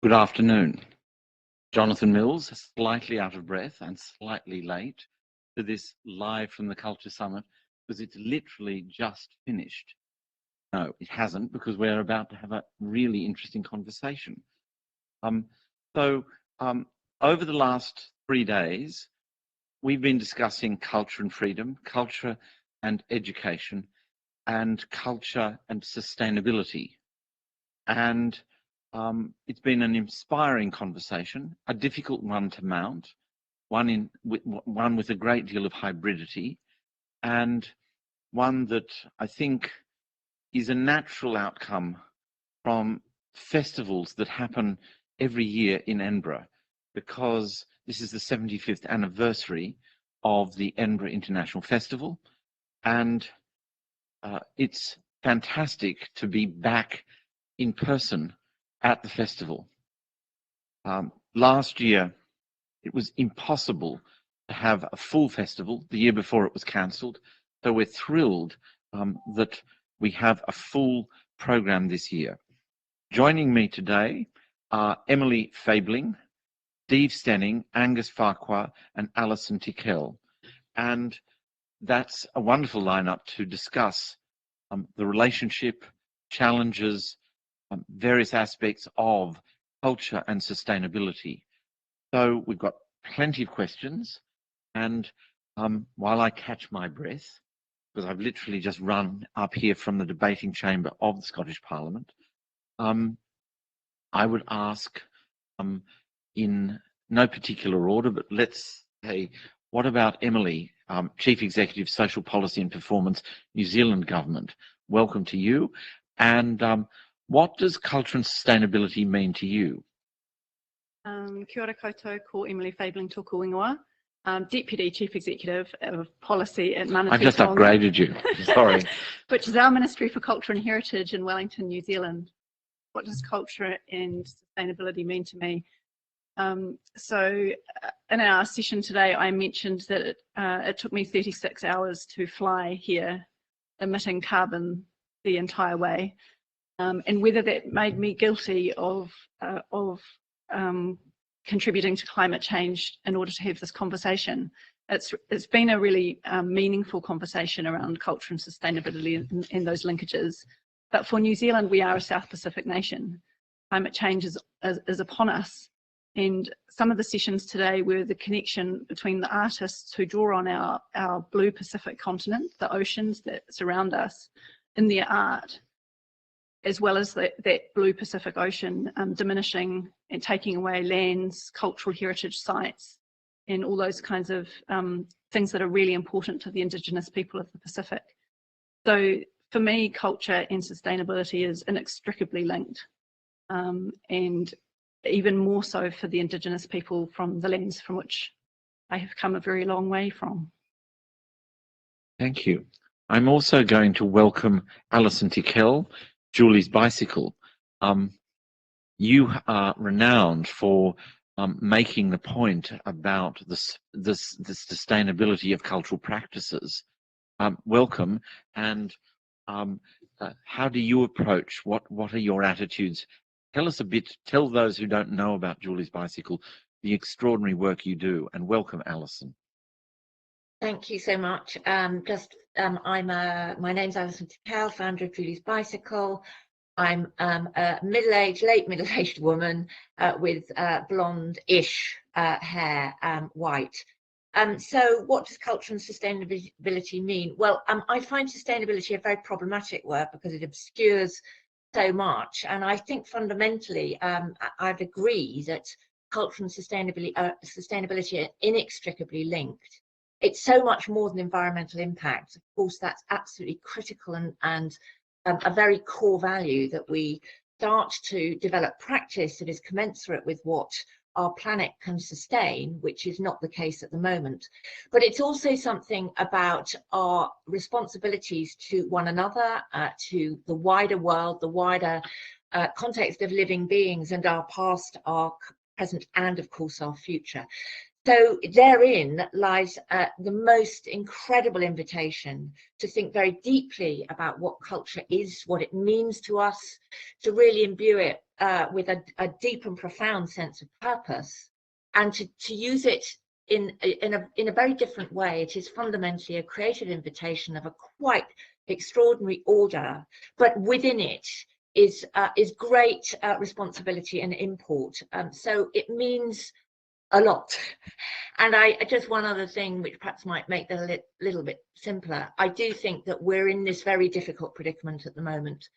Good afternoon. Jonathan Mills, slightly out of breath and slightly late to this live from the Culture Summit because it's literally just finished. No, it hasn't, because we're about to have a really interesting conversation. Over the last 3 days, we've been discussing culture and freedom, culture and education, and culture and sustainability. And it's been an inspiring conversation, a difficult one to mount, one with a great deal of hybridity, and one that I think is a natural outcome from festivals that happen every year in Edinburgh, because this is the 75th anniversary of the Edinburgh International Festival, and it's fantastic to be back in person at the festival. Last year, it was impossible to have a full festival. The year before it was cancelled. So we're thrilled that we have a full program this year. Joining me today are Emily Fabling, Steve Stenning, Angus Farquhar, and Alison Tickell. And that's a wonderful lineup to discuss the relationship, challenges, various aspects of culture and sustainability. So we've got plenty of questions, and while I catch my breath, because I've literally just run up here from the debating chamber of the Scottish Parliament, I would ask in no particular order, but let's say, what about Emily, Chief Executive, Social Policy and Performance, New Zealand Government? Welcome to you. And what does culture and sustainability mean to you? Kia ora koutou, ko Emily Fabling tōku ingoa, Deputy Chief Executive of Policy at Manatee. I just upgraded you, sorry. Which is our Ministry for Culture and Heritage in Wellington, New Zealand. What does culture and sustainability mean to me? So in our session today, I mentioned that it took me 36 hours to fly here, emitting carbon the entire way. And whether that made me guilty of contributing to climate change in order to have this conversation. It's been a really meaningful conversation around culture and sustainability and those linkages. But for New Zealand, we are a South Pacific nation. Climate change is upon us. And some of the sessions today were the connection between the artists who draw on our blue Pacific continent, the oceans that surround us, in their art, as well as that blue Pacific Ocean diminishing and taking away lands, cultural heritage sites, and all those kinds of things that are really important to the Indigenous people of the Pacific. So for me, culture and sustainability is inextricably linked, and even more so for the Indigenous people from the lands from which I have come a very long way from. Thank you. I'm also going to welcome Alison Tickell, Julie's Bicycle. You are renowned for making the point about the sustainability of cultural practices. Welcome, and how do you approach, what are your attitudes? Tell us a bit, tell those who don't know about Julie's Bicycle the extraordinary work you do, and welcome, Alison. Thank you so much. My name's Alison Tickell, founder of Julie's Bicycle. I'm a late middle-aged woman with blonde-ish hair, white. So what does culture and sustainability mean? Well, I find sustainability a very problematic word because it obscures so much. And I think fundamentally, I'd agree that culture and sustainability are inextricably linked. It's so much more than environmental impact. Of course, that's absolutely critical and a very core value that we start to develop practice that is commensurate with what our planet can sustain, which is not the case at the moment. But it's also something about our responsibilities to one another, to the wider world, the wider context of living beings, and our past, our present, and of course our future. So therein lies the most incredible invitation to think very deeply about what culture is, what it means to us, to really imbue it with a deep and profound sense of purpose, and to use it in a very different way. It is fundamentally a creative invitation of a quite extraordinary order, but within it is great responsibility and import. So it means a lot. And just one other thing, which perhaps might make that a little bit simpler. I do think that we're in this very difficult predicament at the moment,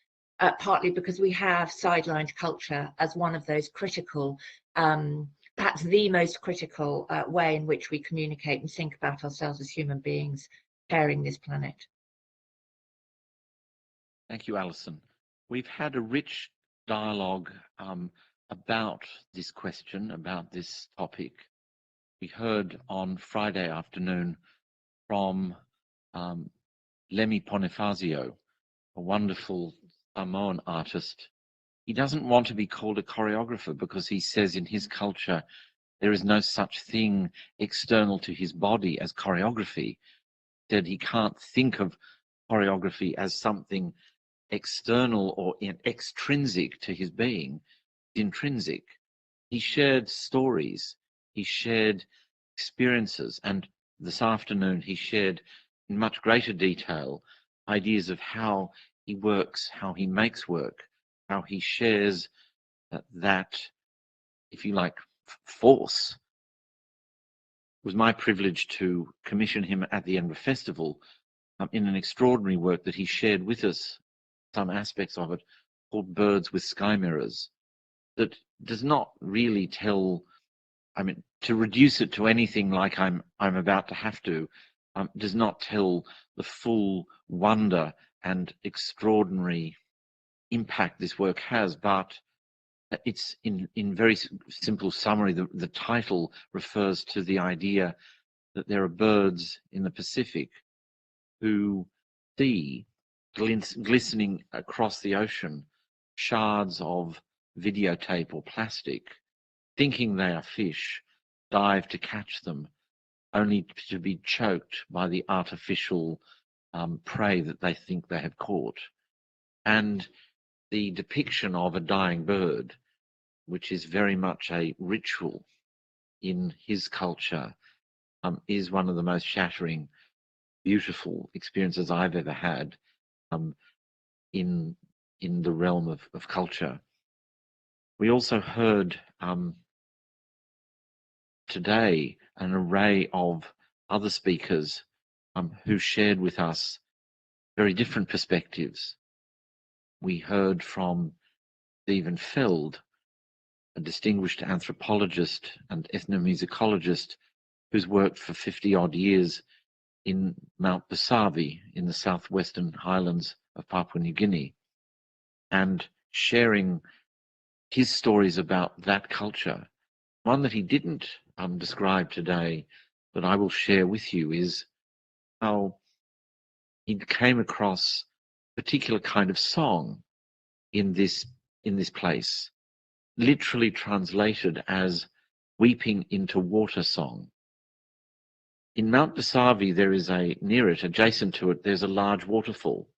partly because we have sidelined culture as one of those critical, perhaps the most critical way in which we communicate and think about ourselves as human beings sharing this planet. Thank you, Alison. We've had a rich dialogue about this question, about this topic. We heard on Friday afternoon from Lemmy Bonifazio, a wonderful Samoan artist. He doesn't want to be called a choreographer because he says in his culture there is no such thing external to his body as choreography. That he can't think of choreography as something external or extrinsic to his being, intrinsic. He shared stories, he shared experiences, and this afternoon he shared in much greater detail ideas of how he works, how he makes work, how he shares that, if you like, force. It was my privilege to commission him at the Edinburgh Festival in an extraordinary work that he shared with us, some aspects of it, called Birds with Sky Mirrors, that does not really tell, I mean, to reduce it to anything like I'm about to have to, does not tell the full wonder and extraordinary impact this work has, but it's in very simple summary, the title refers to the idea that there are birds in the Pacific who see glistening across the ocean shards of videotape or plastic, thinking they are fish, dive to catch them, only to be choked by the artificial prey that they think they have caught. And the depiction of a dying bird, which is very much a ritual in his culture, is one of the most shattering, beautiful experiences I've ever had in the realm of culture. We also heard today an array of other speakers who shared with us very different perspectives. We heard from Stephen Feld, a distinguished anthropologist and ethnomusicologist who's worked for 50-odd years in Mount Besavi in the southwestern highlands of Papua New Guinea, and sharing his stories about that culture. One that he didn't describe today, but I will share with you, is how he came across a particular kind of song in this place, literally translated as weeping into water song. In Mount Besavi, there is near it, adjacent to it, there's a large waterfall.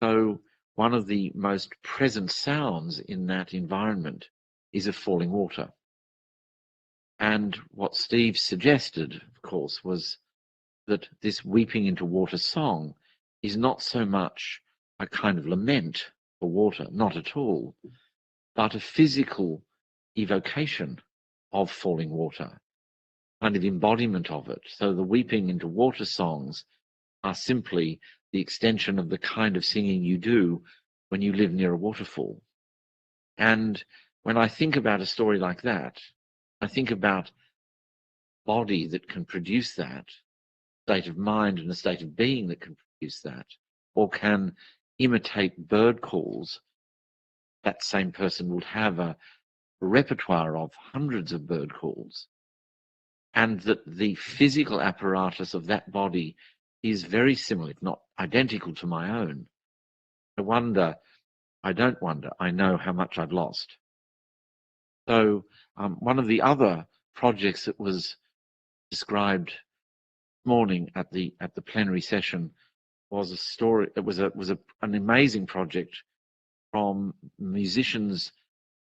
So one of the most present sounds in that environment is of falling water. And what Steve suggested, of course, was that this weeping into water song is not so much a kind of lament for water, not at all, but a physical evocation of falling water, kind of embodiment of it. So the weeping into water songs are simply the extension of the kind of singing you do when you live near a waterfall. And when I think about a story like that, I think about body that can produce that, state of mind and a state of being that can produce that, or can imitate bird calls. That same person would have a repertoire of hundreds of bird calls, and that the physical apparatus of that body is very similar, if not identical, to my own. I don't wonder, I know how much I've lost. So one of the other projects that was described this morning at the plenary session was a story. It was an amazing project from musicians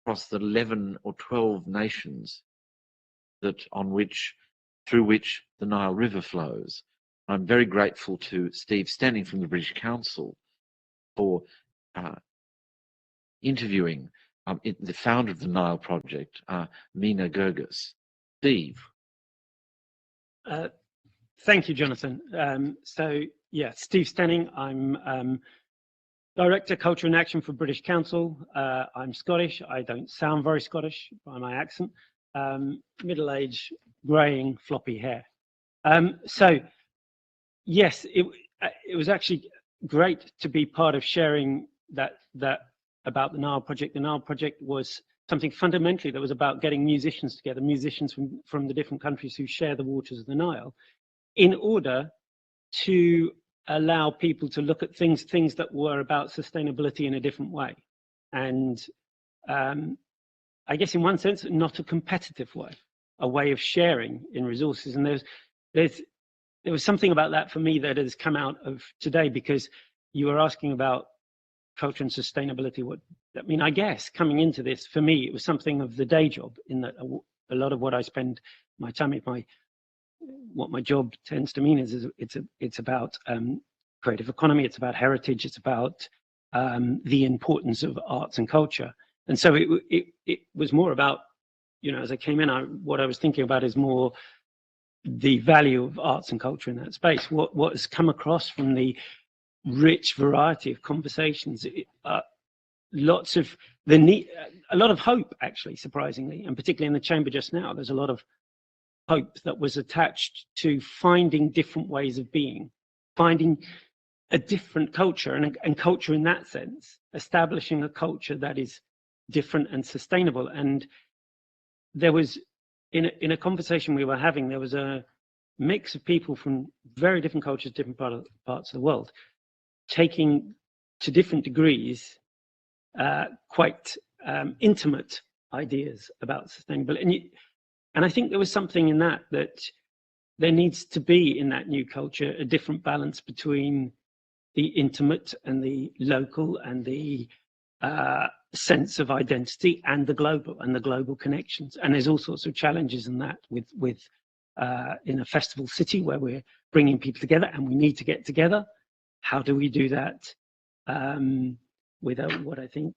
across the 11 or 12 nations through which the Nile River flows. I'm very grateful to Steve Stanning from the British Council for interviewing the founder of the Nile Project, Mina Gerges. Steve. Thank you, Jonathan. So, yeah, Steve Stanning. I'm Director, Culture and Action for British Council. I'm Scottish. I don't sound very Scottish by my accent. Middle-aged, greying, floppy hair. So, yes, it was actually great to be part of sharing that about the Nile Project. The Nile Project was something fundamentally that was about getting musicians together, musicians from the different countries who share the waters of the Nile, in order to allow people to look at things that were about sustainability in a different way. And I guess in one sense, not a competitive way, a way of sharing in resources. And there was something about that for me that has come out of today, because you were asking about culture and sustainability. I guess coming into this, for me, it was something of the day job, in that a lot of what I spend my time what my job tends to mean is it's about creative economy, it's about heritage, it's about the importance of arts and culture. And so it was more about, as I came in, what I was thinking about is more the value of arts and culture in that space. What has come across from the rich variety of conversations, a lot of hope, actually, surprisingly, and particularly in the chamber just now, there's a lot of hope that was attached to finding different ways of being, finding a different culture, and culture in that sense, establishing a culture that is different and sustainable. And there was, in a conversation we were having, there was a mix of people from very different cultures, different parts of the world, taking to different degrees quite intimate ideas about sustainability. And I think there was something in that there needs to be, in that new culture, a different balance between the intimate and the local, and the sense of identity, and the global connections. And there's all sorts of challenges in that with in a festival city where we're bringing people together, and we need to get together. How do we do that without what I think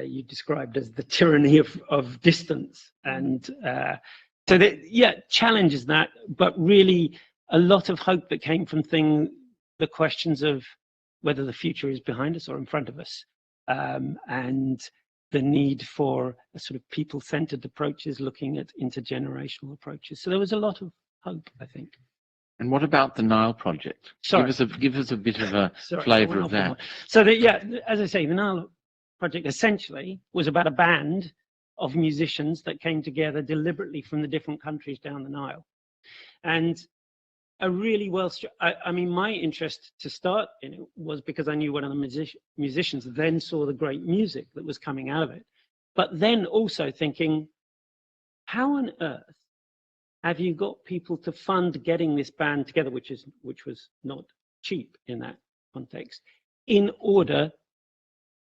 you described as the tyranny of distance? And so challenges that, but really a lot of hope that came from the questions of whether the future is behind us or in front of us, and the need for a sort of people-centered approaches, looking at intergenerational approaches. So there was a lot of hope, I think. And what about the Nile Project? Sorry. Give us a bit of a flavour of that. So as I say, the Nile Project essentially was about a band of musicians that came together deliberately from the different countries down the Nile. And a really my interest to start in it was because I knew one of the musicians, then saw the great music that was coming out of it. But then also thinking, how on earth have you got people to fund getting this band together, which was not cheap in that context, in order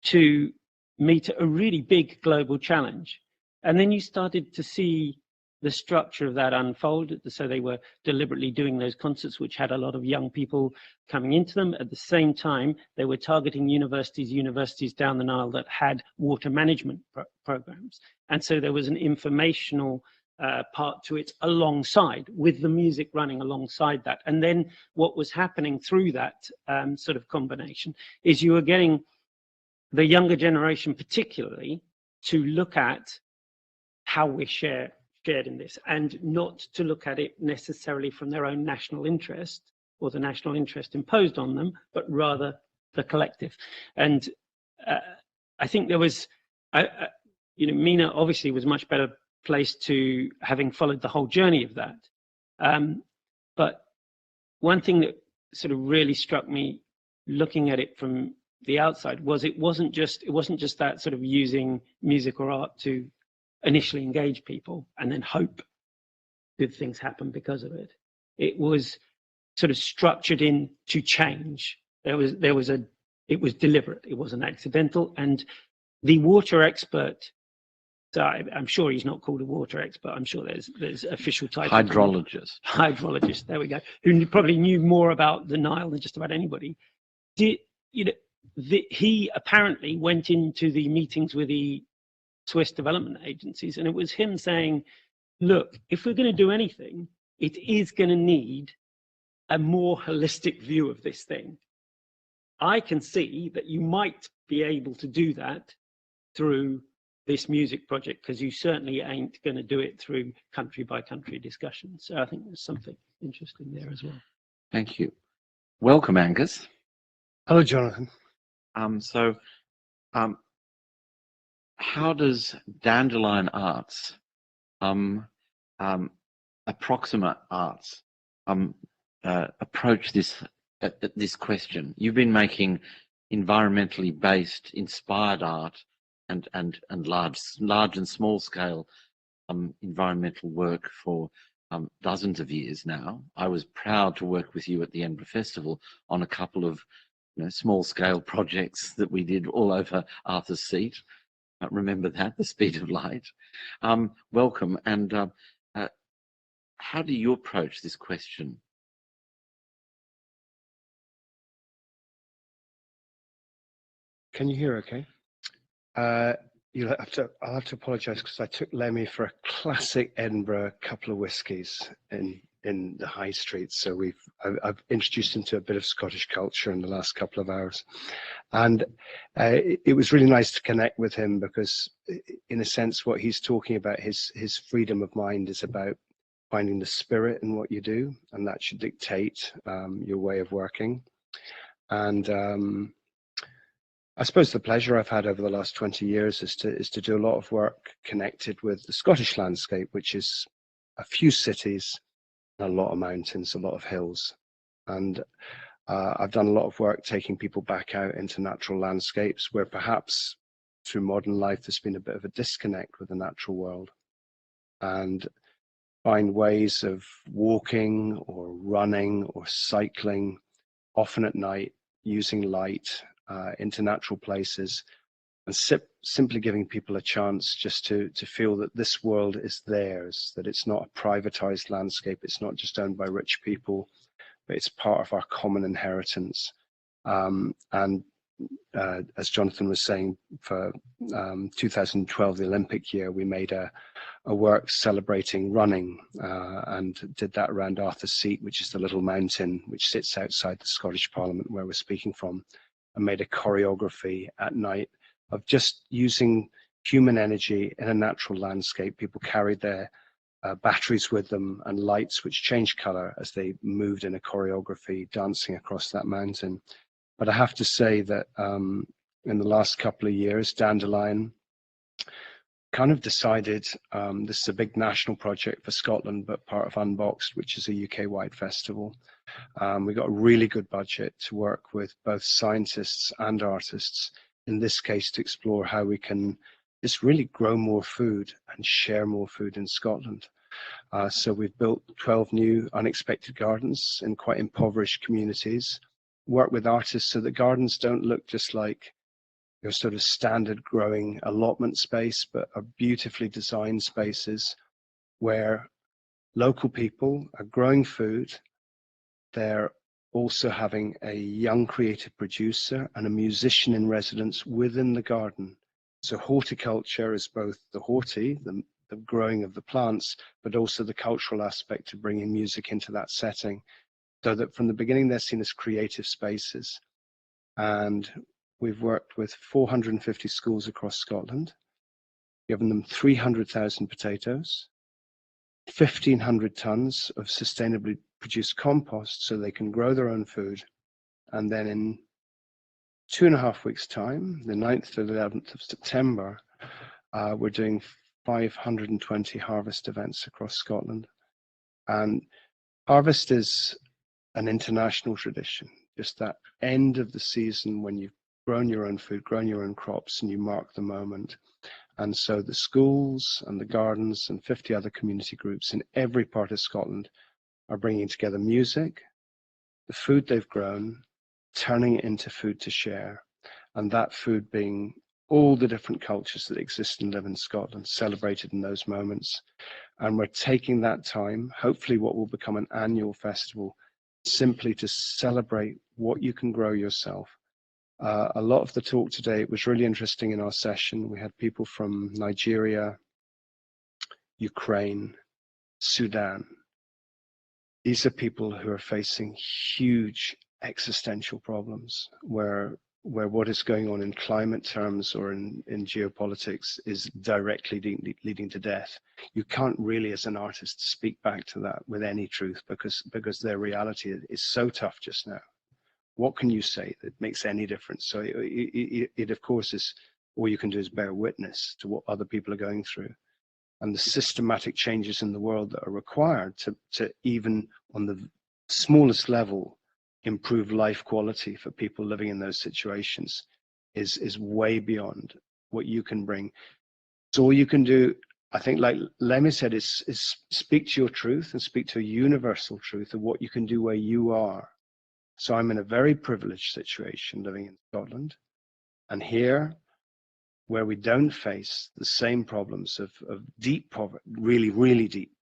to meet a really big global challenge? And then you started to see the structure of that unfold. So they were deliberately doing those concerts, which had a lot of young people coming into them. At the same time, they were targeting universities down the Nile that had water management programs. And so there was an informational part to it alongside, with the music running alongside that. And then what was happening through that sort of combination is you were getting the younger generation particularly to look at how we shared in this, and not to look at it necessarily from their own national interest or the national interest imposed on them, but rather the collective. And I think there was, Mina obviously was much better placed to, having followed the whole journey of that. But one thing that sort of really struck me looking at it from the outside was it wasn't just that sort of using music or art to initially engage people and then hope good things happen because of it. It was sort of structured in to change. There was a it was deliberate, it wasn't accidental. And the water expert, so I'm sure he's not called a water expert, I'm sure there's official title. Hydrologist. Hydrologist, there we go, who probably knew more about the Nile than just about anybody. He apparently went into the meetings with the Swiss development agencies, and it was him saying, look, if we're going to do anything, it is going to need a more holistic view of this thing. I can see that you might be able to do that through this music project, because you certainly ain't going to do it through country by country discussions. So I think there's something interesting there as well. Thank you. Welcome, Angus. Hello, Jonathan. How does Dandelion Arts, approximate arts, approach this question? You've been making environmentally based, inspired art and large and small scale environmental work for dozens of years now. I was proud to work with you at the Edinburgh Festival on a couple of small scale projects that we did all over Arthur's Seat. Remember that, the speed of light. Welcome. And how do you approach this question? Can you hear okay? I'll have to apologise because I took Lemmy for a classic Edinburgh couple of whiskies in the high street. So I've introduced him to a bit of Scottish culture in the last couple of hours. And it was really nice to connect with him because in a sense, what he's talking about, his freedom of mind is about finding the spirit in what you do, and that should dictate your way of working. And I suppose the pleasure I've had over the last 20 years is to do a lot of work connected with the Scottish landscape, which is a few cities, a lot of mountains, a lot of hills. And I've done a lot of work taking people back out into natural landscapes where perhaps through modern life there's been a bit of a disconnect with the natural world, and find ways of walking or running or cycling, often at night, using light into natural places, and simply giving people a chance just to feel that this world is theirs, that it's not a privatized landscape, it's not just owned by rich people, but it's part of our common inheritance. And as Jonathan was saying, for 2012, the Olympic year, we made a work celebrating running and did that around Arthur's Seat, which is the little mountain which sits outside the Scottish Parliament where we're speaking from, and made a choreography at night of just using human energy in a natural landscape. People carried their batteries with them and lights which changed color as they moved in a choreography dancing across that mountain. But I have to say that in the last couple of years, Dandelion kind of decided this is a big national project for Scotland, but part of Unboxed, which is a UK-wide festival. We got a really good budget to work with both scientists and artists, in this case to explore how we can just really grow more food and share more food in Scotland. So we've built 12 new unexpected gardens in quite impoverished communities, work with artists so the gardens don't look just like your sort of standard growing allotment space, but are beautifully designed spaces where local people are growing food. They're also having a young creative producer and a musician in residence within the garden. So horticulture is both the horti, the growing of the plants, but also the cultural aspect of bringing music into that setting, so that from the beginning they're seen as creative spaces. And we've worked with 450 schools across Scotland, given them 300,000 potatoes, 1,500 tons of sustainably produced compost so they can grow their own food. And then in 2.5 weeks' time, the 9th to the 11th of September, we're doing 520 harvest events across Scotland. And harvest is an international tradition, just that end of the season when you've grown your own food, grown your own crops, and you mark the moment. And so the schools and the gardens and 50 other community groups in every part of Scotland are bringing together music, the food they've grown, turning it into food to share, and that food being all the different cultures that exist and live in Scotland, celebrated in those moments. And we're taking that time, hopefully what will become an annual festival, simply to celebrate what you can grow yourself. A lot of the talk today, it was really interesting in our session. We had people from Nigeria, Ukraine, Sudan. These are people who are facing huge existential problems where what is going on in climate terms or in geopolitics is directly leading to death. You can't really, as an artist, speak back to that with any truth because their reality is so tough just now. What can you say that makes any difference? So it of course is, all you can do is bear witness to what other people are going through, and the systematic changes in the world that are required to even on the smallest level improve life quality for people living in those situations is way beyond what you can bring. So all you can do, I think, like Lemmy said, is speak to your truth and speak to a universal truth of what you can do where you are. So I'm in a very privileged situation living in Scotland, and here, where we don't face the same problems of deep poverty, really, really deep,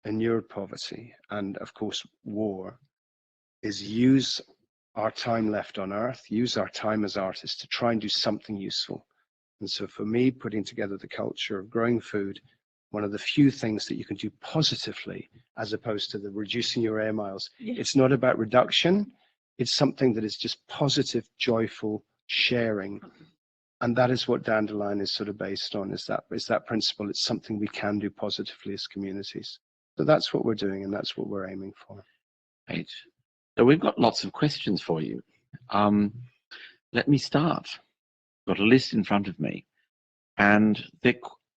inured poverty, and of course war, is use our time left on earth, use our time as artists to try and do something useful. And so for me, putting together the culture of growing food, one of the few things that you can do positively, as opposed to the reducing your air miles. Yeah. It's not about reduction, it's something that is just positive, joyful sharing. And that is what Dandelion is sort of based on, is that principle. It's something we can do positively as communities. So that's what we're doing, and that's what we're aiming for. Great. So we've got lots of questions for you. Let me start. Got a list in front of me, and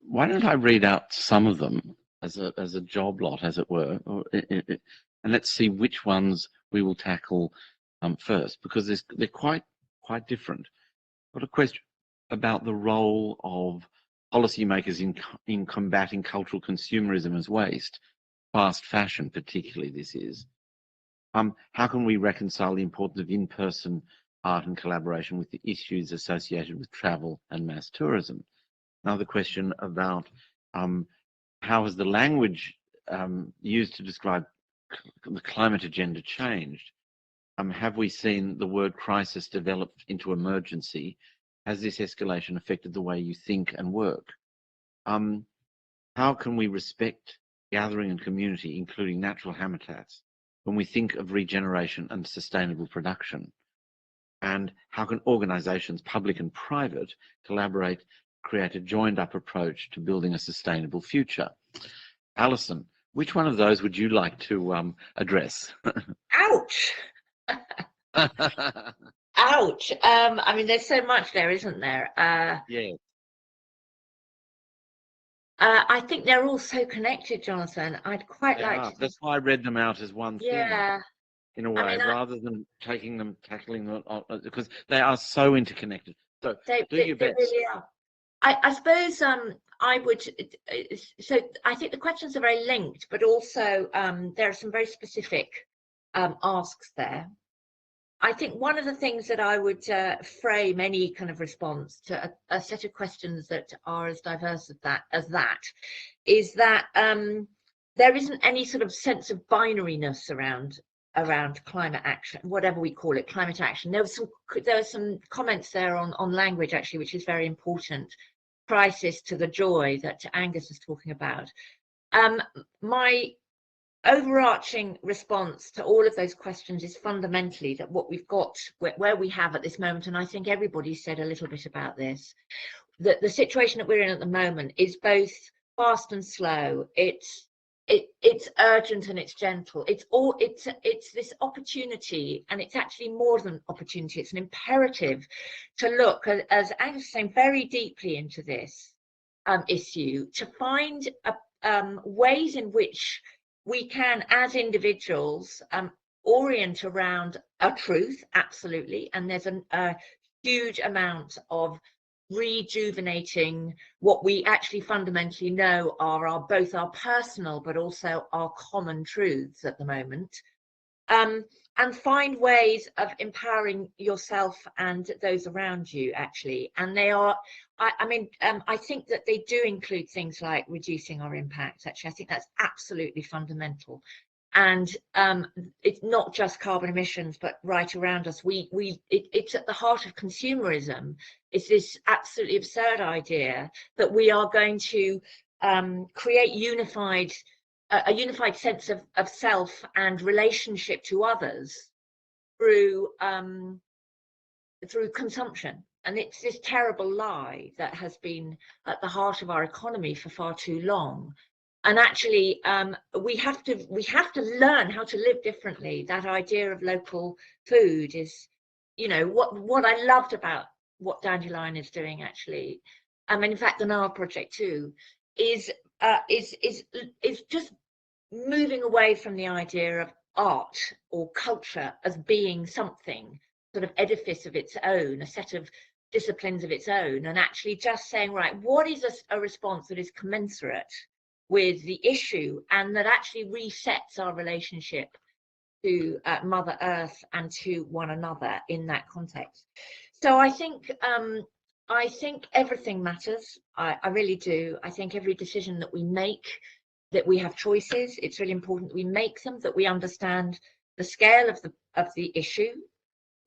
why don't I read out some of them as a job lot, as it were, and let's see which ones we will tackle first, because they're quite different. Got a question about the role of policymakers in combating cultural consumerism as waste, fast fashion particularly. This is. How can we reconcile the importance of in-person art and collaboration with the issues associated with travel and mass tourism? Another question about how has the language used to describe the climate agenda changed? Have we seen the word crisis developed into emergency? Has this escalation affected the way you think and work? How can we respect gathering and community, including natural habitats, when we think of regeneration and sustainable production? And how can organisations, public and private, collaborate, create a joined-up approach to building a sustainable future? Alison, which one of those would you like to address? Ouch! Ouch! I mean, there's so much there, isn't there? Yeah. I think they're all so connected, Jonathan. I'd quite like to. That's why I read them out as one thing. Yeah. In a way, rather than tackling them, because they are so interconnected. So do your best. They really are. I suppose I would. So I think the questions are very linked, but also there are some very specific asks there. I think one of the things that I would frame any kind of response to a set of questions that are as diverse as that is that there isn't any sort of sense of binariness around climate action, whatever we call it, climate action. There were some comments there on language, actually, which is very important. Crisis to the joy that Angus was talking about. My overarching response to all of those questions is fundamentally that what we've got, where we have at this moment, and I think everybody said a little bit about this, that the situation that we're in at the moment is both fast and slow. It's urgent and it's gentle. It's this opportunity, and it's actually more than opportunity. It's an imperative to look, as Angus was saying, very deeply into this issue, to find ways in which we can, as individuals, orient around a truth, absolutely, and there's a huge amount of rejuvenating what we actually fundamentally know are both our personal but also our common truths at the moment. and find ways of empowering yourself and those around you, actually. And they are, I think that they do include things like reducing our impact. Actually, I think that's absolutely fundamental. And it's not just carbon emissions, but right around us. It's at the heart of consumerism. It's this absolutely absurd idea that we are going to create a unified sense of self and relationship to others through consumption. And it's this terrible lie that has been at the heart of our economy for far too long. And actually, we have to learn how to live differently. That idea of local food is, you know, what I loved about what Dandelion is doing, actually, and in fact the Nile Project too, is just moving away from the idea of art or culture as being something sort of edifice of its own, a set of disciplines of its own, and actually just saying, right, what is a response that is commensurate with the issue and that actually resets our relationship to Mother Earth and to one another in that context. So I think everything matters. I really do. I think every decision that we make, that we have choices. It's really important that we make them, that we understand the scale of the issue.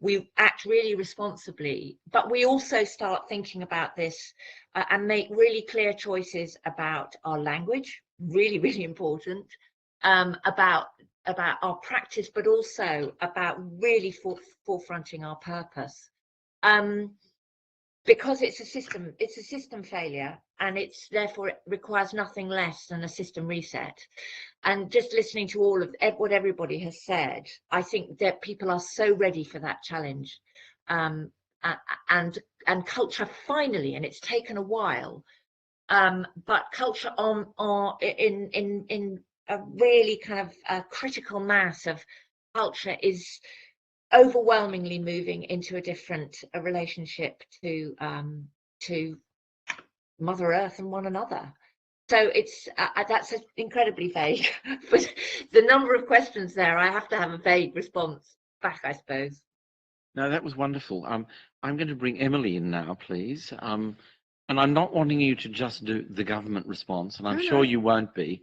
We act really responsibly, but we also start thinking about this and make really clear choices about our language, really, really important, about our practice, but also about really forefronting our purpose. Because it's a system failure, and it's therefore it requires nothing less than a system reset. And just listening to all of what everybody has said, I think that people are so ready for that challenge, and culture finally, and it's taken a while, but culture in a really kind of a critical mass of culture is overwhelmingly moving into a different relationship to Mother Earth and one another. So it's that's incredibly vague, but the number of questions there, I have to have a vague response back, I suppose. No, that was wonderful. I'm going to bring Emily in now, please. And I'm not wanting you to just do the government response, and I'm sure you won't be.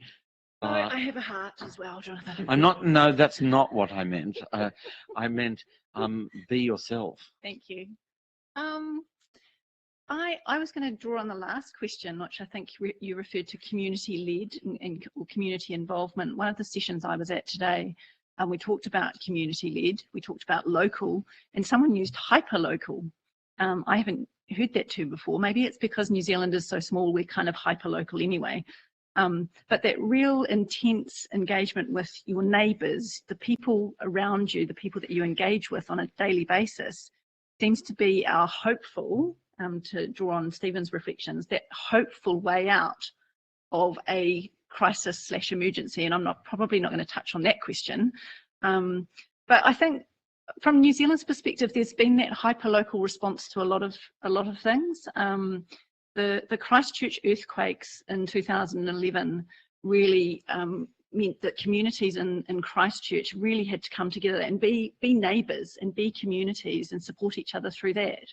I have a heart as well, Jonathan. I'm not. No, that's not what I meant. I meant be yourself. Thank you. I was going to draw on the last question, which I think you referred to community-led or community involvement. One of the sessions I was at today, we talked about community-led, we talked about local, and someone used hyper-local. I haven't heard that term before. Maybe it's because New Zealand is so small, we're kind of hyper-local anyway. But that real intense engagement with your neighbours, the people around you, the people that you engage with on a daily basis, seems to be our hopeful, to draw on Stephen's reflections, that hopeful way out of a crisis/emergency. And I'm probably not going to touch on that question. But I think from New Zealand's perspective, there's been that hyper-local response to a lot of things. The Christchurch earthquakes in 2011 really meant that communities in Christchurch really had to come together and be neighbours and be communities and support each other through that.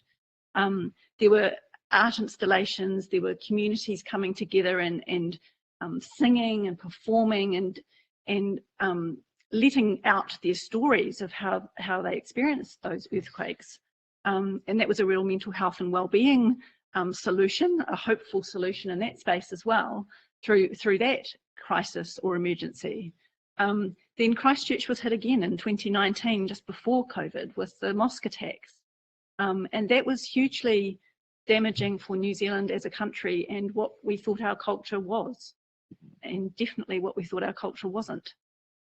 There were art installations, there were communities coming together and singing and performing and letting out their stories of how they experienced those earthquakes. And that was a real mental health and well-being solution, a hopeful solution in that space as well, through that crisis or emergency. Then Christchurch was hit again in 2019, just before COVID, with the mosque attacks. And that was hugely damaging for New Zealand as a country and what we thought our culture was, and definitely what we thought our culture wasn't.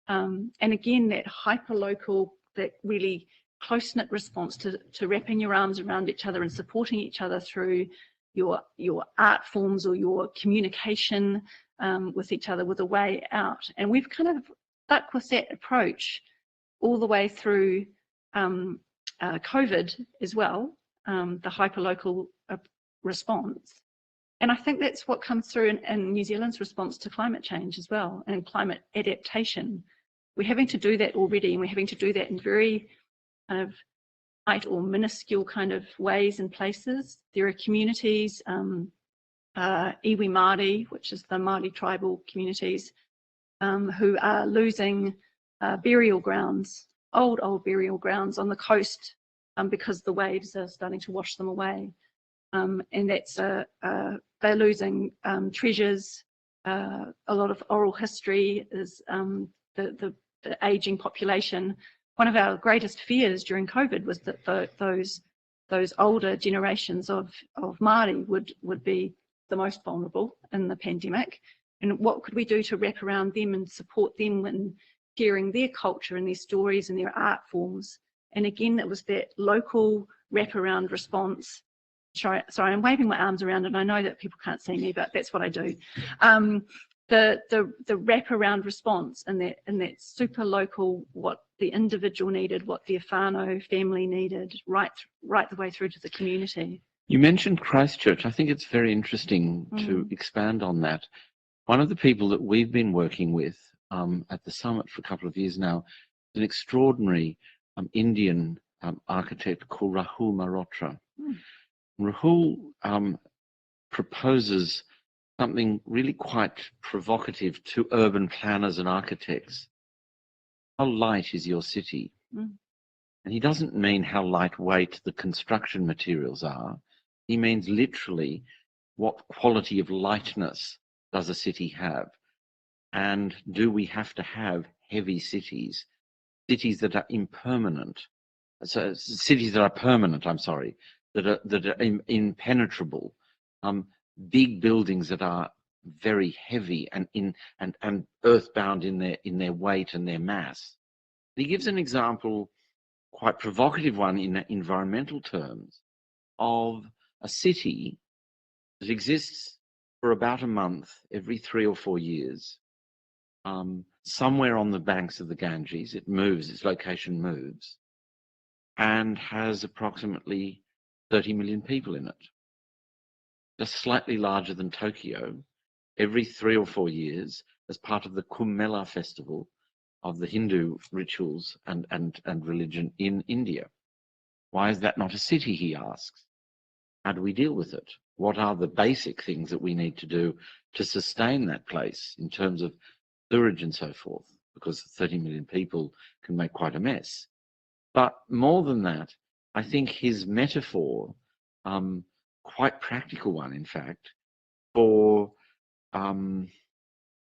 And again, that hyper-local, that really close-knit response to wrapping your arms around each other and supporting each other through your art forms or your communication with each other was a way out. And we've kind of stuck with that approach all the way through COVID as well, the hyperlocal response. And I think that's what comes through in New Zealand's response to climate change as well, and climate adaptation. we're having to do that already, and we're having to do that in very kind of tight or minuscule kind of ways and places. There are communities, iwi Māori, which is the Māori tribal communities, who are losing burial grounds, old burial grounds on the coast, because the waves are starting to wash them away. And that's they're losing treasures. A lot of oral history is the aging population. One of our greatest fears during COVID was that those older generations of Māori would be the most vulnerable in the pandemic. And what could we do to wrap around them and support them in sharing their culture and their stories and their art forms? And again, it was that local wraparound response. Sorry, I'm waving my arms around, and I know that people can't see me, but that's what I do. The wraparound response and that super local, what the individual needed, what their whānau family needed, right the way through to the community. You mentioned Christchurch. I think it's very interesting to expand on that. One of the people that we've been working with at the summit for a couple of years now is an extraordinary Indian architect called Rahul Malhotra. Rahul proposes something really quite provocative to urban planners and architects. How light is your city? And he doesn't mean how lightweight the construction materials are. He means literally what quality of lightness does a city have? And do we have to have heavy cities, cities that are impermanent? So cities that are permanent, I'm sorry, that are impenetrable, big buildings that are very heavy and earthbound in their weight and their mass. He gives an example, quite provocative one in environmental terms, of a city that exists for about a month every 3 or 4 years, somewhere on the banks of the Ganges. It moves, its location moves, and has approximately 30 million people in it. Just slightly larger than Tokyo, every 3 or 4 years, as part of the Kumbh Mela festival of the Hindu rituals and religion in India. Why is that not a city, he asks? How do we deal with it? What are the basic things that we need to do to sustain that place in terms of sewerage and so forth? Because 30 million people can make quite a mess. But more than that, I think his metaphor, quite practical one, in fact, for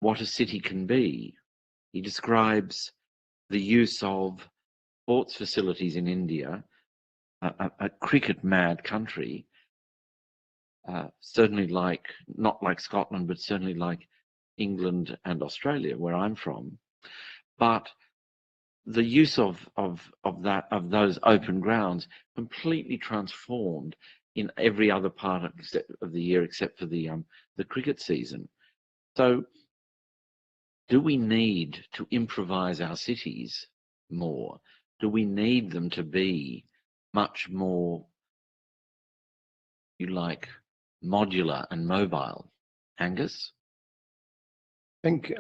what a city can be. He describes the use of sports facilities in India, a cricket-mad country, certainly not like Scotland, but certainly like England and Australia, where I'm from. But the use of those open grounds completely transformed in every other part of the year except for the cricket season. So, do we need to improvise our cities more? Do we need them to be much more, modular and mobile? Angus? I think,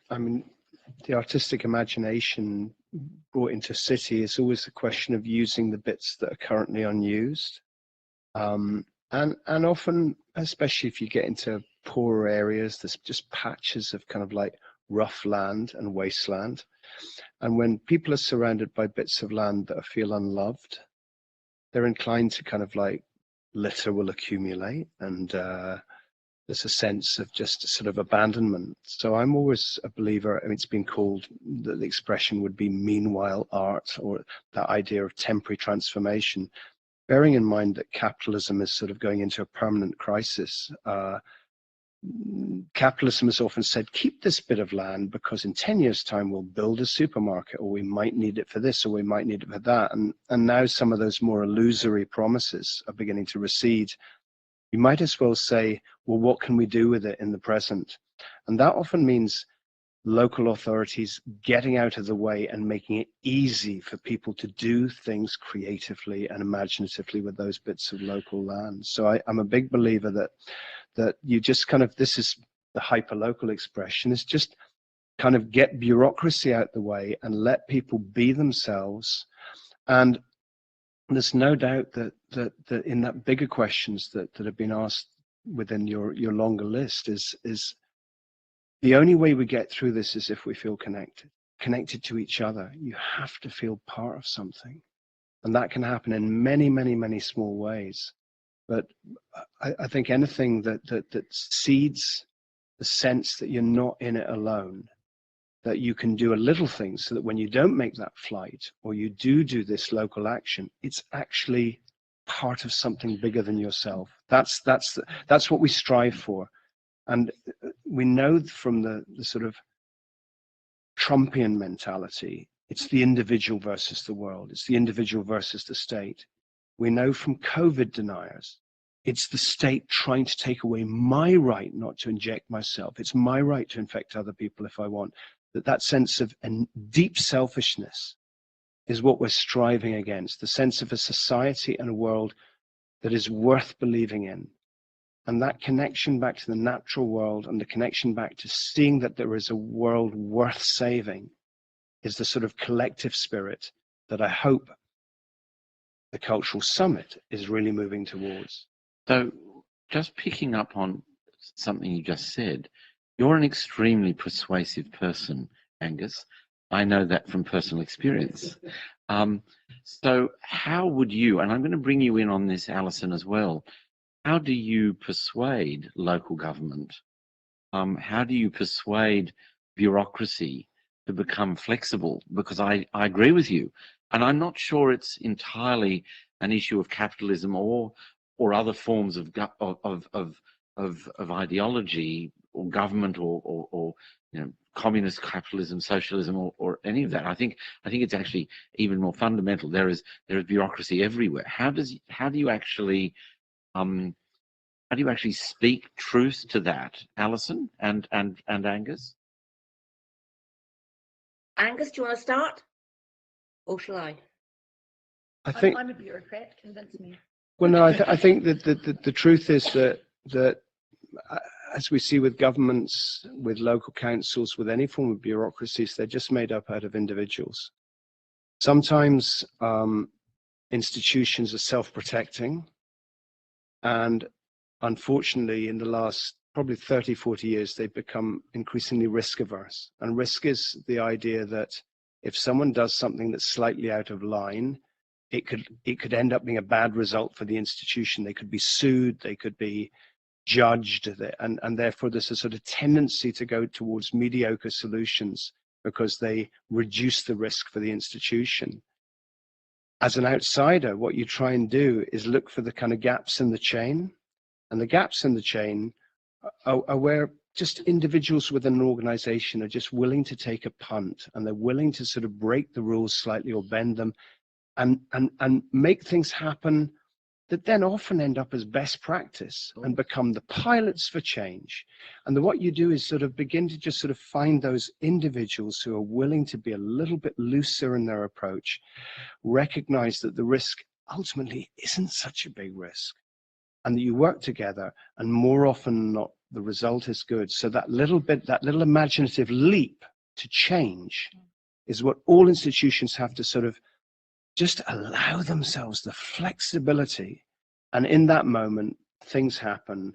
I mean, the artistic imagination brought into city is always a question of using the bits that are currently unused. And often, especially if you get into poorer areas, there's just patches of kind of like rough land and wasteland. And when people are surrounded by bits of land that feel unloved, they're inclined to kind of like litter will accumulate, and there's a sense of just sort of abandonment. So I'm always a believer, I mean, it's been called, the expression would be meanwhile art, or that idea of temporary transformation, bearing in mind that capitalism is sort of going into a permanent crisis. Capitalism has often said, keep this bit of land because in 10 years' time we'll build a supermarket, or we might need it for this, or we might need it for that. And now some of those more illusory promises are beginning to recede. You might as well say, well, what can we do with it in the present? And that often means local authorities getting out of the way and making it easy for people to do things creatively and imaginatively with those bits of local land. So I'm a big believer that you just kind of, this is the hyper-local expression, is just kind of get bureaucracy out the way and let people be themselves. And there's no doubt that in that bigger questions that have been asked within your longer list is the only way we get through this is if we feel connected to each other. You have to feel part of something, and that can happen in many small ways. But I think anything that seeds the sense that you're not in it alone, that you can do a little thing so that when you don't make that flight or you do this local action, it's actually part of something bigger than yourself. That's what we strive for. And we know from the sort of Trumpian mentality, it's the individual versus the world. It's the individual versus the state. We know from COVID deniers, it's the state trying to take away my right not to inject myself. It's my right to infect other people if I want. That sense of deep selfishness is what we're striving against, the sense of a society and a world that is worth believing in. And that connection back to the natural world and the connection back to seeing that there is a world worth saving is the sort of collective spirit that I hope the Cultural Summit is really moving towards. So just picking up on something you just said, you're an extremely persuasive person, Angus. I know that from personal experience. So how would you, and I'm going to bring you in on this, Alison, as well, how do you persuade local government? How do you persuade bureaucracy to become flexible? Because I agree with you, and I'm not sure it's entirely an issue of capitalism or other forms of ideology or government or you know, communist capitalism, socialism, or any of that. I think it's actually even more fundamental. There is bureaucracy everywhere. How do you actually speak truth to that, Alison and Angus? Angus, do you want to start, or shall I? I think I'm a bureaucrat. Convince me. Well, no, I think that the truth is that as we see with governments, with local councils, with any form of bureaucracies, they're just made up out of individuals. Sometimes institutions are self-protecting, and unfortunately in the last probably 30, 40 years, they've become increasingly risk averse. And risk is the idea that if someone does something that's slightly out of line, it could end up being a bad result for the institution. They could be sued, they could be judged, and therefore there's a sort of tendency to go towards mediocre solutions because they reduce the risk for the institution. As an outsider, what you try and do is look for the kind of gaps in the chain, and the gaps in the chain are where just individuals within an organization are just willing to take a punt, and they're willing to sort of break the rules slightly or bend them and make things happen that then often end up as best practice and become the pilots for change. And what you do is sort of begin to just sort of find those individuals who are willing to be a little bit looser in their approach, recognize that the risk ultimately isn't such a big risk, and that you work together, and more often than not, the result is good. So that little imaginative leap to change is what all institutions have to sort of just allow themselves the flexibility. And in that moment, things happen.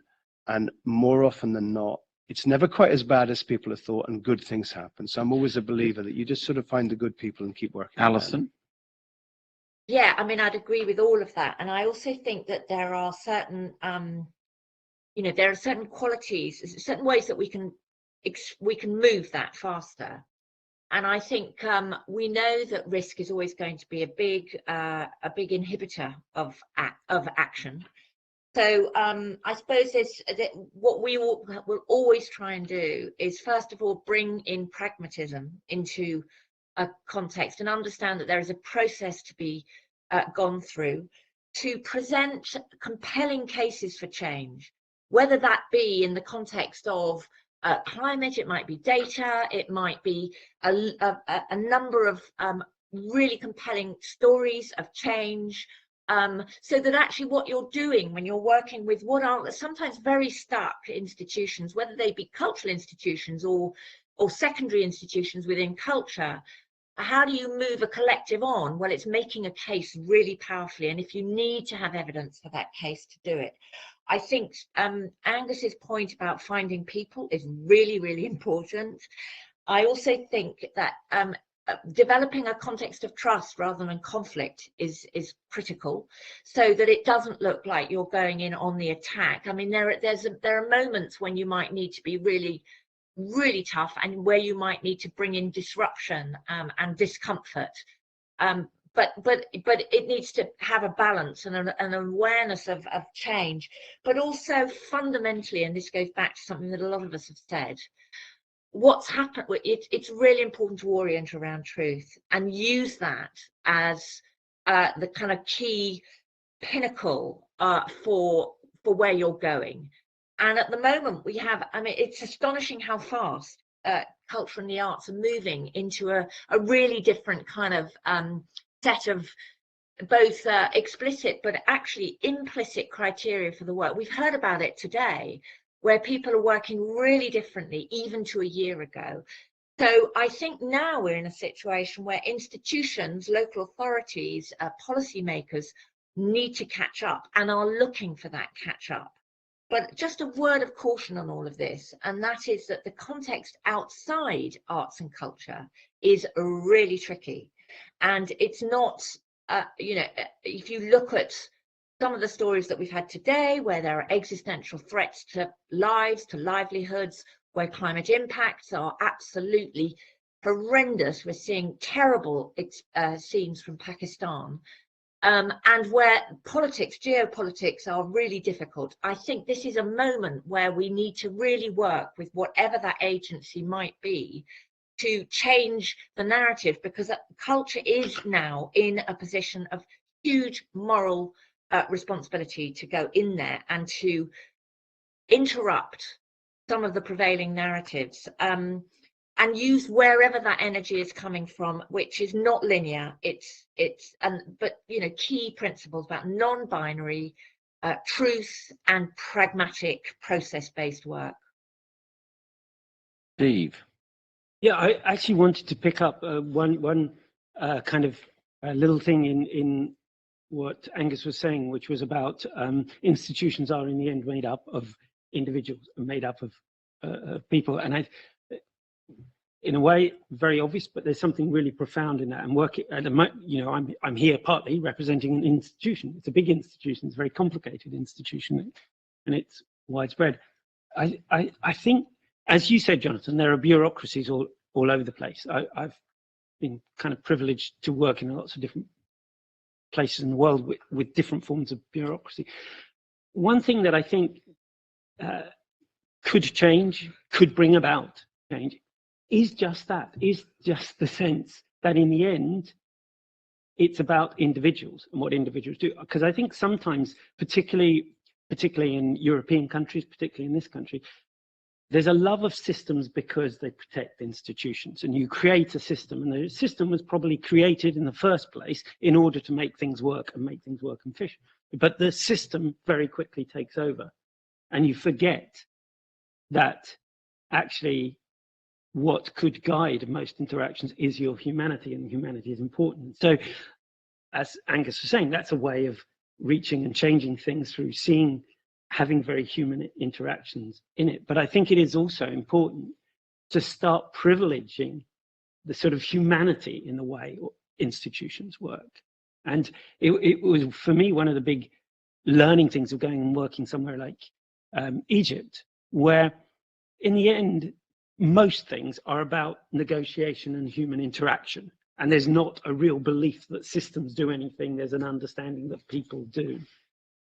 And more often than not, it's never quite as bad as people have thought, and good things happen. So I'm always a believer that you just sort of find the good people and keep working. Alison? Yeah, I mean, I'd agree with all of that. And I also think that there are certain, there are certain qualities, certain ways that we can move that faster. And I think we know that risk is always going to be a big inhibitor of action. So I suppose what we will always try and do is, first of all, bring in pragmatism into a context and understand that there is a process to be gone through to present compelling cases for change, whether that be in the context of climate, it might be data, it might be a number of really compelling stories of change, so that actually what you're doing when you're working with what are sometimes very stuck institutions, whether they be cultural institutions or or secondary institutions within culture, how do you move a collective on? Well, it's making a case really powerfully, and if you need to have evidence for that case to do it. I think Angus's point about finding people is really, really important. I also think that developing a context of trust rather than conflict is critical, so that it doesn't look like you're going in on the attack. I mean, there are moments when you might need to be really tough, and where you might need to bring in disruption and discomfort. But it needs to have a balance and an awareness of change, but also fundamentally, and this goes back to something that a lot of us have said, what's happened, it's really important to orient around truth and use that as the kind of key pinnacle for where you're going. And at the moment we have, I mean, it's astonishing how fast culture and the arts are moving into a really different kind of set of both explicit but actually implicit criteria for the work. We've heard about it today, where people are working really differently even to a year ago. So I think now we're in a situation where institutions, local authorities, policymakers need to catch up and are looking for that catch up. But just a word of caution on all of this, and that is that the context outside arts and culture is really tricky. And it's not, you know, if you look at some of the stories that we've had today, where there are existential threats to lives, to livelihoods, where climate impacts are absolutely horrendous. We're seeing terrible scenes from Pakistan, and where politics, geopolitics are really difficult. I think this is a moment where we need to really work with whatever that agency might be to change the narrative, because culture is now in a position of huge moral responsibility to go in there and to interrupt some of the prevailing narratives, and use wherever that energy is coming from, which is not linear. But you know, key principles about non-binary truth and pragmatic process-based work. Steve. Yeah, I actually wanted to pick up one kind of little thing in what Angus was saying, which was about institutions are in the end made up of individuals, made up of people. And in a way, very obvious, but there's something really profound in that. And working at you know, I'm here partly representing an institution. It's a big institution. It's a very complicated institution, and it's widespread. I think, as you said, Jonathan, there are bureaucracies all over the place. I've been kind of privileged to work in lots of different places in the world with different forms of bureaucracy. One thing that I think could change, could bring about change, is just that, is just the sense that in the end, it's about individuals and what individuals do. Because I think sometimes, particularly in European countries, particularly in this country, there's a love of systems because they protect institutions, and you create a system, and the system was probably created in the first place in order to make things work and make things work efficient. But the system very quickly takes over, and you forget that actually what could guide most interactions is your humanity, and humanity is important. So as Angus was saying, that's a way of reaching and changing things through having very human interactions in it. But I think it is also important to start privileging the sort of humanity in the way institutions work. And it was, for me, one of the big learning things of going and working somewhere like Egypt, where in the end, most things are about negotiation and human interaction. And there's not a real belief that systems do anything. There's an understanding that people do.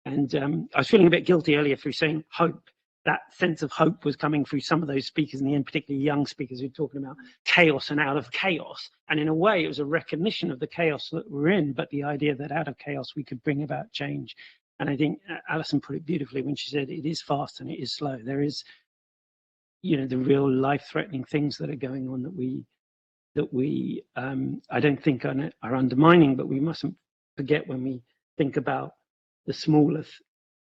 And I was feeling a bit guilty earlier through saying hope. That sense of hope was coming through some of those speakers in the end, particularly young speakers who were talking about chaos and out of chaos. And in a way, it was a recognition of the chaos that we're in, but the idea that out of chaos, we could bring about change. And I think Alison put it beautifully when she said it is fast and it is slow. There is, you know, the real life-threatening things that are going on that we I don't think are undermining, but we mustn't forget when we think about the smaller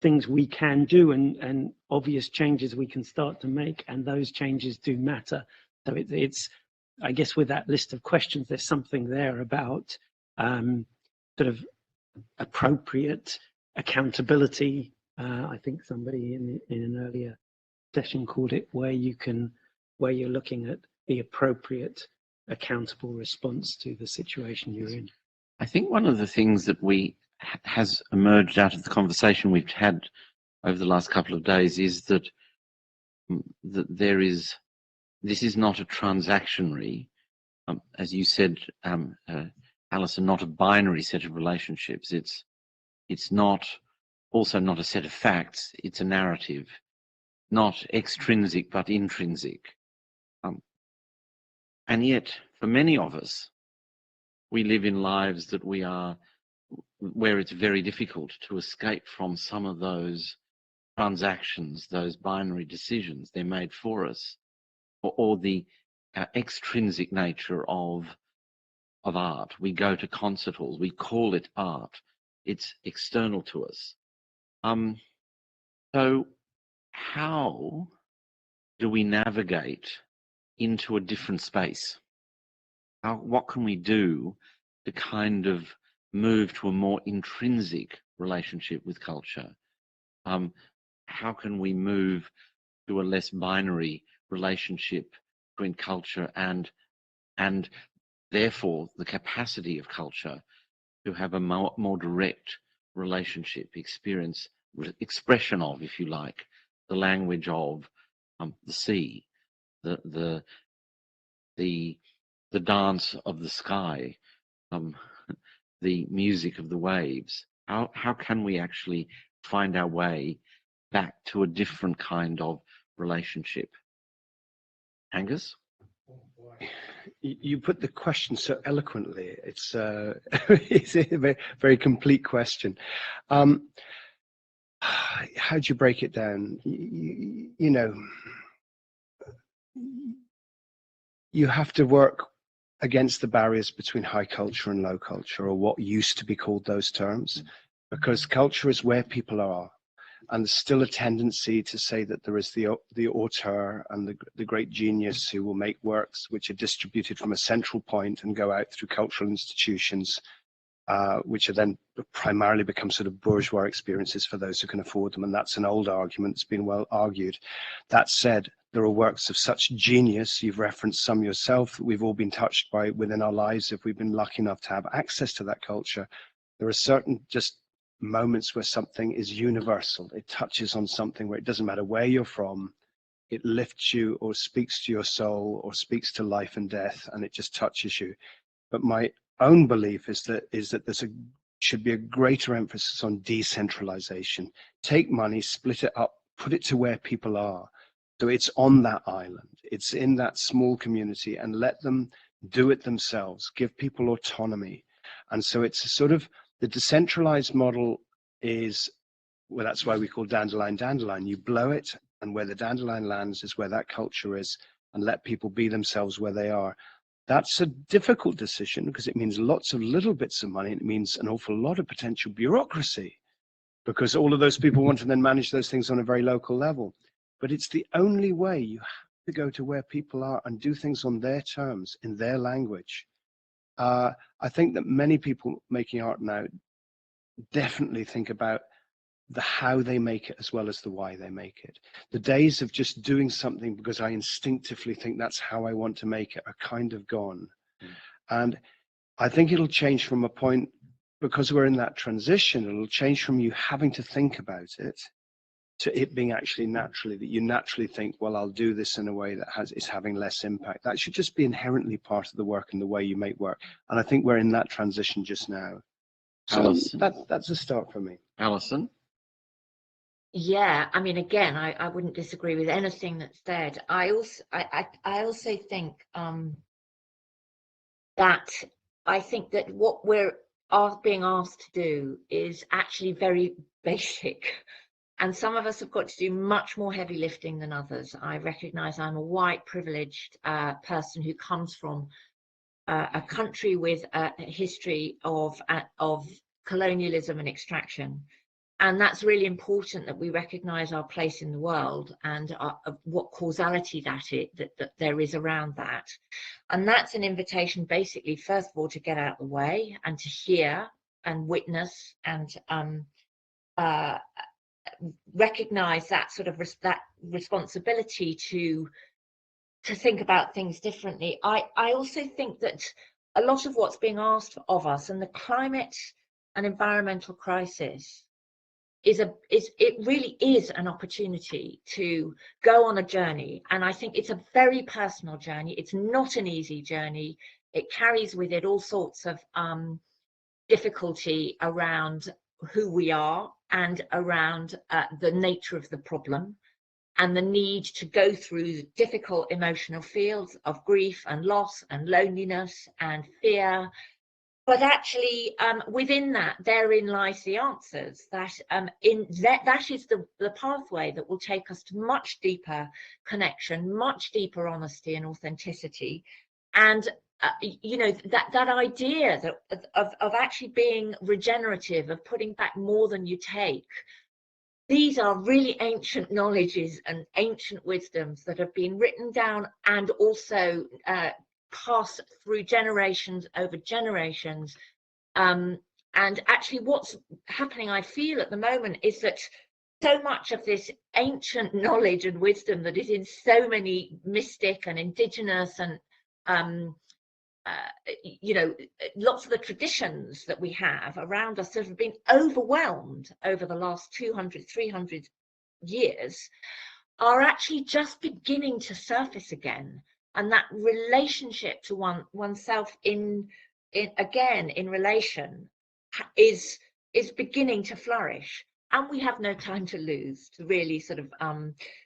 things we can do and obvious changes we can start to make, and those changes do matter, So it's, I guess with that list of questions, there's something there about sort of appropriate accountability. I think somebody in an earlier session called it where you're looking at the appropriate accountable response to the situation you're in. I think one of the things that has emerged out of the conversation we've had over the last couple of days is that this is not a transactionary, as you said, Alison, not a binary set of relationships. It's not also not a set of facts. It's a narrative, not extrinsic but intrinsic. And yet, for many of us, we live in lives that where it's very difficult to escape from some of those transactions, those binary decisions. They're made for us, or the extrinsic nature of art. We go to concert halls, we call it art. It's external to us. So how do we navigate into a different space? What can we do to kind of move to a more intrinsic relationship with culture? How can we move to a less binary relationship between culture and therefore the capacity of culture to have a more direct relationship, expression of, if you like, the language of the sea, the dance of the sky, the music of the waves. How can we actually find our way back to a different kind of relationship? Angus? You put the question so eloquently. It's it's a very, very complete question. How do you break it down? You know, you have to work against the barriers between high culture and low culture, or what used to be called those terms, because culture is where people are. And there's still a tendency to say that there is the auteur and the great genius who will make works which are distributed from a central point and go out through cultural institutions, which are then primarily become sort of bourgeois experiences for those who can afford them. And that's an old argument. It's been well argued. That said, there are works of such genius, you've referenced some yourself, that we've all been touched by within our lives if we've been lucky enough to have access to that culture. There are certain just moments where something is universal. It touches on something where it doesn't matter where you're from, it lifts you or speaks to your soul or speaks to life and death, and it just touches you. But my own belief is that there's should be a greater emphasis on decentralization. Take money, split it up, put it to where people are. So it's on that island, it's in that small community, and let them do it themselves, give people autonomy. And so it's a sort of, the decentralized model is, well, that's why we call dandelion dandelion. You blow it, and where the dandelion lands is where that culture is, and let people be themselves where they are. That's a difficult decision because it means lots of little bits of money. It means an awful lot of potential bureaucracy because all of those people want to then manage those things on a very local level. But it's the only way. You have to go to where people are and do things on their terms, in their language. I think that many people making art now definitely think about the how they make it as well as the why they make it. The days of just doing something because I instinctively think that's how I want to make it are kind of gone. And I think it'll change from a point, because we're in that transition, it'll change from you having to think about it to it being actually naturally, that you naturally think, well, I'll do this in a way that is having less impact. That should just be inherently part of the work and the way you make work. And I think we're in that transition just now. So that's a start for me. Alison? Yeah, I mean, again, I wouldn't disagree with anything that's said. I also think that what we're being asked to do is actually very basic. And some of us have got to do much more heavy lifting than others. I recognize I'm a white, privileged person who comes from a country with a history of colonialism and extraction. And that's really important, that we recognise our place in the world and what causality that there is around that. And that's an invitation, basically, first of all, to get out of the way and to hear and witness and recognise that sort of that responsibility to think about things differently. I also think that a lot of what's being asked of us, and the climate and environmental crisis, it really is an opportunity to go on a journey. And I think it's a very personal journey. It's not an easy journey. It carries with it all sorts of difficulty around who we are and around the nature of the problem, and the need to go through difficult emotional fields of grief and loss and loneliness and fear. But actually, within that, therein lies the answers. That that is the pathway that will take us to much deeper connection, much deeper honesty and authenticity, and you know, that idea that of actually being regenerative, of putting back more than you take. These are really ancient knowledges and ancient wisdoms that have been written down and also passed through generations over generations. And actually what's happening, I feel, at the moment is that so much of this ancient knowledge and wisdom that is in so many mystic and indigenous and you know, lots of the traditions that we have around us that have been overwhelmed over the last 200, 300 years are actually just beginning to surface again. And that relationship to oneself in relation is beginning to flourish. And we have no time to lose to really sort of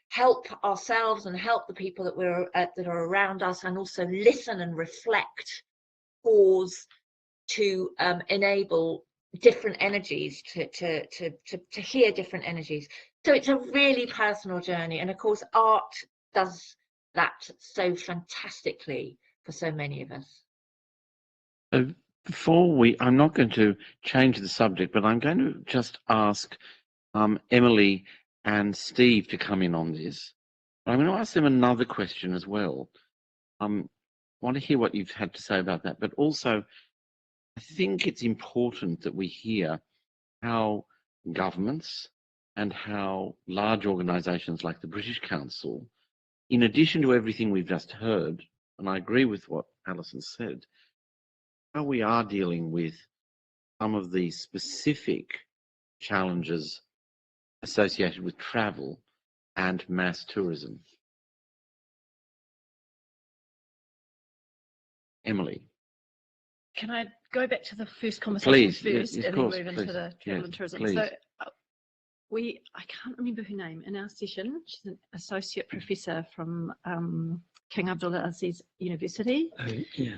help ourselves and help the people that are around us, and also listen and reflect, pause, to enable different energies to hear different energies. So it's a really personal journey, and of course art does that so fantastically for so many of us. I'm not going to change the subject, but I'm going to just ask Emily and Steve to come in on this. But I'm going to ask them another question as well. I want to hear what you've had to say about that, but also I think it's important that we hear how governments and how large organisations like the British Council, in addition to everything we've just heard, and I agree with what Alison said, how we are dealing with some of the specific challenges associated with travel and mass tourism. Emily. Can I go back to the first conversation Please, first, yes, and course, then move into the travel and tourism? So I can't remember her name in our session. She's an associate professor from King Abdulaziz University. Yeah.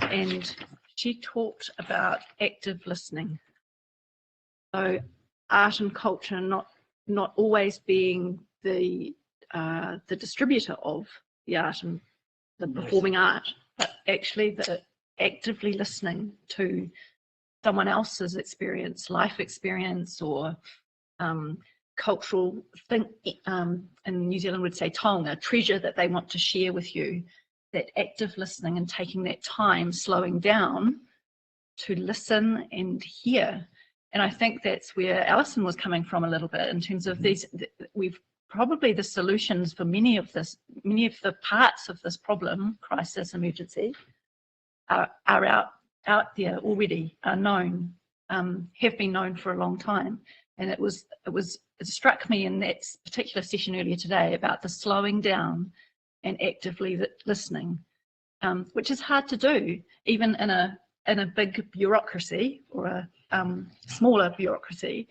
And she talked about active listening. So art and culture not always being the distributor of the art and the performing art, but actually the actively listening to someone else's experience, life experience, or cultural thing. In New Zealand would say taonga, treasure that they want to share with you. That active listening and taking that time, slowing down to listen and hear. And I think that's where Alison was coming from a little bit, in terms of these. We've probably the solutions for many of the parts of this problem, crisis, emergency, are out there already, are known, have been known for a long time. And it struck me in that particular session earlier today about the slowing down and actively listening, which is hard to do, even in a big bureaucracy or a smaller bureaucracy.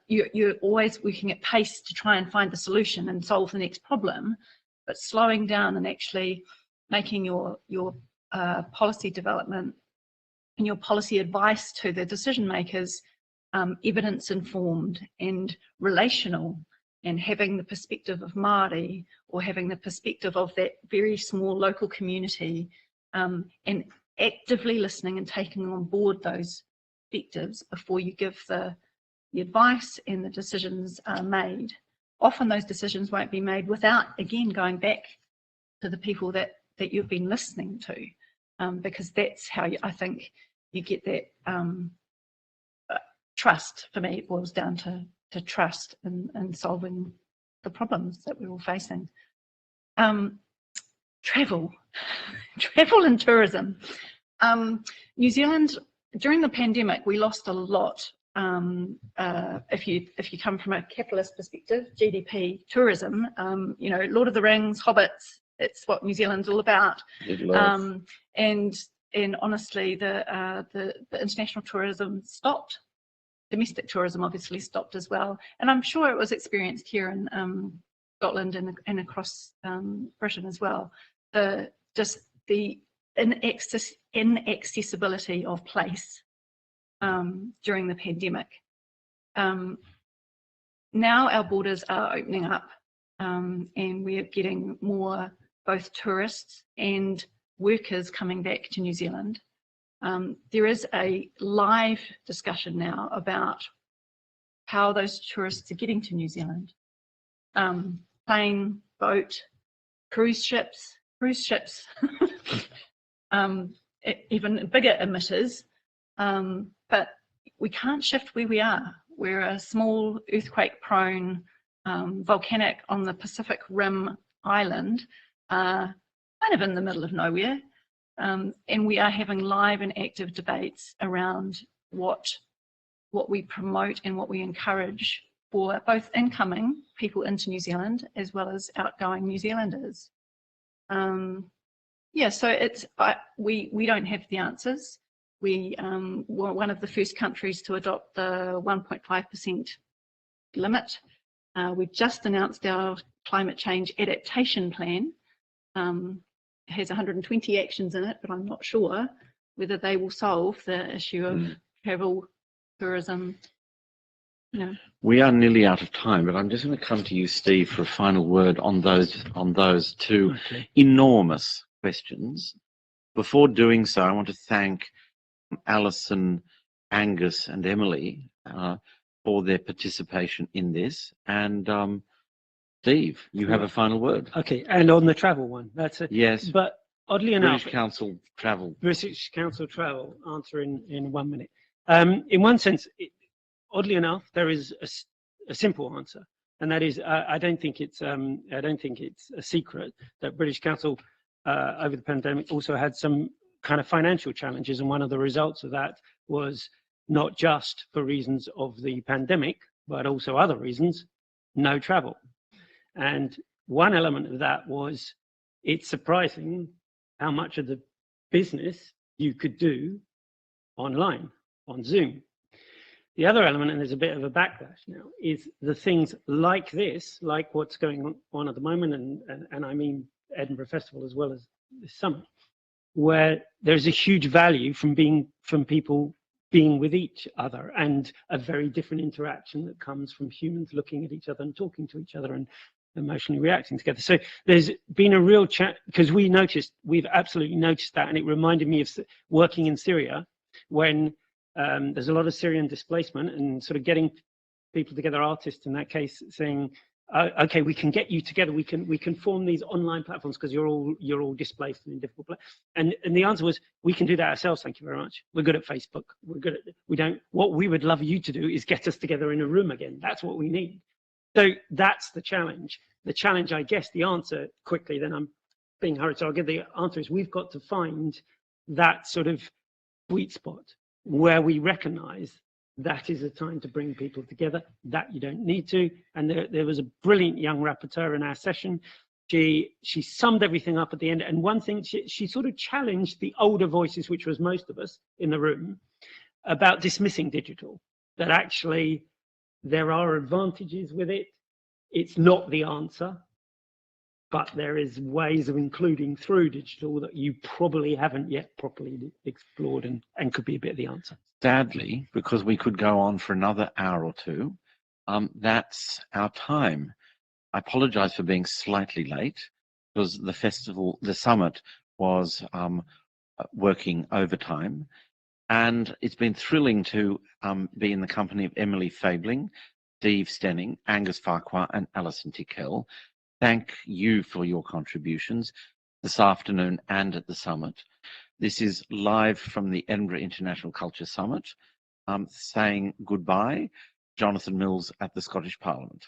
You're always working at pace to try and find the solution and solve the next problem, but slowing down and actually making your policy development and your policy advice to the decision makers evidence informed and relational, and having the perspective of Māori, or having the perspective of that very small local community, and actively listening and taking on board those perspectives before you give the the advice and the decisions are made. Often those decisions won't be made without, again, going back to the people that you've been listening to, because that's how I think you get that trust. For me, it boils down to trust in solving the problems that we're all facing. Travel and tourism. New Zealand, during the pandemic, we lost a lot. If you come from a capitalist perspective, GDP, tourism, you know, Lord of the Rings, Hobbits, it's what New Zealand's all about. And honestly, the international tourism stopped. Domestic tourism obviously stopped as well, and I'm sure it was experienced here in Scotland and across Britain as well. Just the inaccessibility of place during the pandemic. Now our borders are opening up, and we are getting more both tourists and workers coming back to New Zealand. There is a live discussion now about how those tourists are getting to New Zealand. Plane, boat, cruise ships, even bigger emitters, but we can't shift where we are. We're a small earthquake-prone volcanic on the Pacific Rim island, kind of in the middle of nowhere, and we are having live and active debates around what we promote and what we encourage for both incoming people into New Zealand as well as outgoing New Zealanders. Yeah, so it's we don't have the answers. We were one of the first countries to adopt the 1.5% limit. We just announced our climate change adaptation plan. It has 120 actions in it, but I'm not sure whether they will solve the issue of travel, tourism. You know. We are nearly out of time, but I'm just going to come to you, Steve, for a final word on those two enormous questions. Before doing so, I want to thank Alison, Angus, and Emily for their participation in this. And Steve, you have a final word. Okay, and on the travel one, that's it. Yes. But oddly enough, British Council travel. British Council travel. Answer in 1 minute. In one sense, oddly enough, there is a simple answer, and that is I don't think it's a secret that British Council over the pandemic also had some kind of financial challenges, and one of the results of that was not just for reasons of the pandemic, but also other reasons, no travel. And one element of that was it's surprising how much of the business you could do online, on Zoom. The other element, and there's a bit of a backlash now, is the things like this, like what's going on at the moment, and I mean Edinburgh Festival as well as this summit, where there's a huge value from people being with each other, and a very different interaction that comes from humans looking at each other and talking to each other and emotionally reacting together. So there's been a real chat, because we've absolutely noticed that, and it reminded me of working in Syria when there's a lot of Syrian displacement, and sort of getting people together, artists in that case, saying, okay, we can get you together, we can form these online platforms because you're all displaced and in difficult place. And the answer was, we can do that ourselves, thank you very much. We're good at Facebook. What we would love you to do is get us together in a room again. That's what we need. So that's the challenge. The challenge, I guess, the answer quickly, then I'm being hurried, so I'll give the answer, is we've got to find that sort of sweet spot where we recognize that is a time to bring people together, that you don't need to. And there was a brilliant young rapporteur in our session. She summed everything up at the end. And one thing, she sort of challenged the older voices, which was most of us in the room, about dismissing digital, that actually there are advantages with it. It's not the answer, but there is ways of including through digital that you probably haven't yet properly explored, and could be a bit of the answer. Sadly, because we could go on for another hour or two, that's our time. I apologize for being slightly late, because the summit was working overtime. And it's been thrilling to be in the company of Emily Fabling, Steve Stenning, Angus Farquhar and Alison Tickell. Thank you for your contributions this afternoon and at the summit. This is live from the Edinburgh International Culture Summit, saying goodbye, Jonathan Mills at the Scottish Parliament.